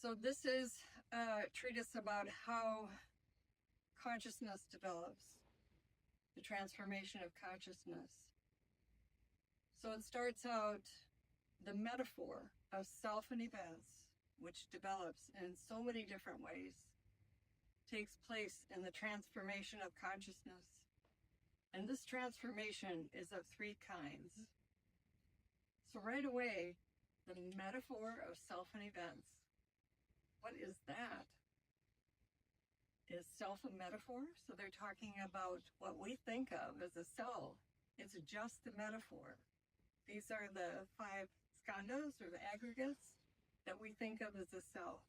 So this is a treatise about how consciousness develops, the transformation of consciousness. So it starts out the metaphor of self and events, which develops in so many different ways, takes place in the transformation of consciousness. And this transformation is of three kinds. So right away, the metaphor of self and events. What is that? Is self a metaphor? So they're talking about what we think of as a self. It's just the metaphor. These are the 5 skandhas, or the aggregates, that we think of as a self.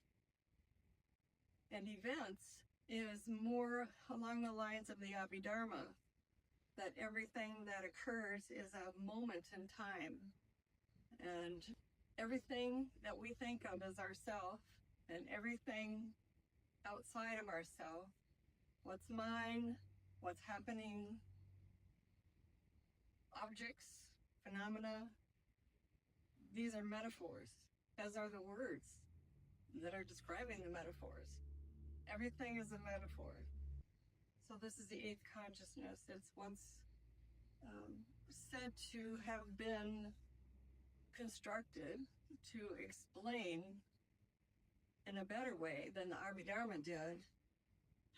And events is more along the lines of the Abhidharma, that everything that occurs is a moment in time. And everything that we think of as ourself, and everything outside of ourself, what's mine, what's happening, objects, phenomena, these are metaphors, as are the words that are describing the metaphors. Everything is a metaphor. So this is the 8th consciousness. It's what's said to have been constructed to explain in a better way than the Abhidharma did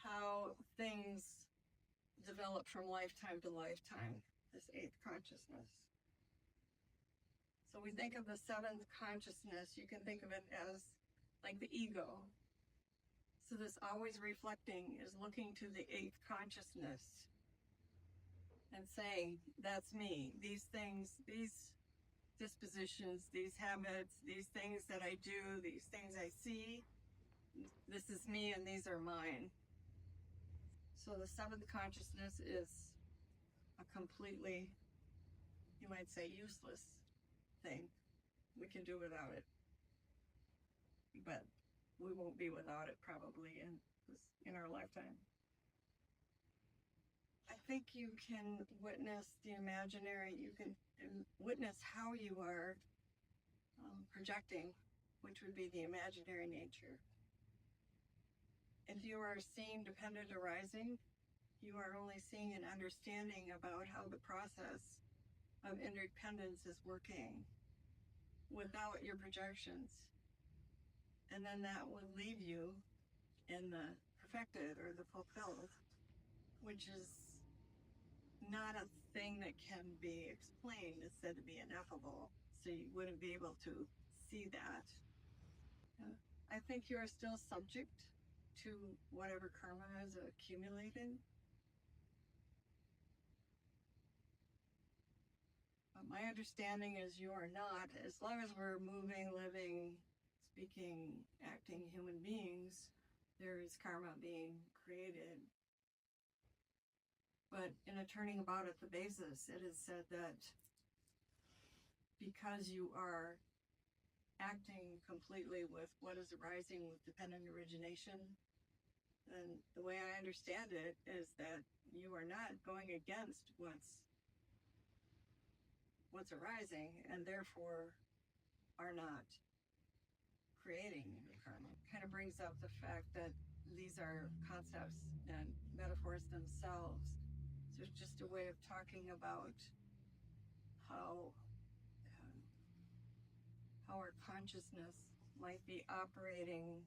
how things develop from lifetime to lifetime, this 8th consciousness. So we think of the 7th consciousness, you can think of it as like the ego. So this always reflecting is looking to the 8th consciousness and saying, that's me. These things, these dispositions, these habits, these things that I do, these things I see, this is me and these are mine. So the 7th consciousness is a completely, you might say, useless thing. We can do without it. But we won't be without it probably in our lifetime. I think you can witness the imaginary, you can witness how you are projecting, which would be the imaginary nature. If you are seeing dependent arising, you are only seeing and understanding about how the process of interdependence is working without your projections. And then that will leave you in the perfected or the fulfilled, which is not a thing that can be explained. It's said to be ineffable, so you wouldn't be able to see that. I think you are still subject to whatever karma has accumulated. But my understanding is you are not, as long as we're moving, living, speaking, acting human beings, there is karma being created. But in a turning about at the basis, it is said that because you are acting completely with what is arising with dependent origination, then the way I understand it is that you are not going against what's arising, and therefore are not creating the karma. Kind of brings up the fact that these are concepts and metaphors themselves. So it's just a way of talking about how our consciousness might be operating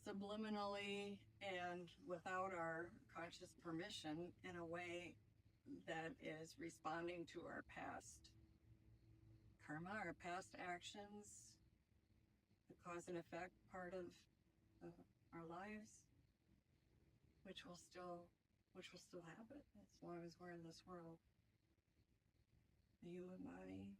subliminally and without our conscious permission in a way that is responding to our past karma, our past actions, the cause and effect part of our lives, which will still happen as long as we're in this world. The human body,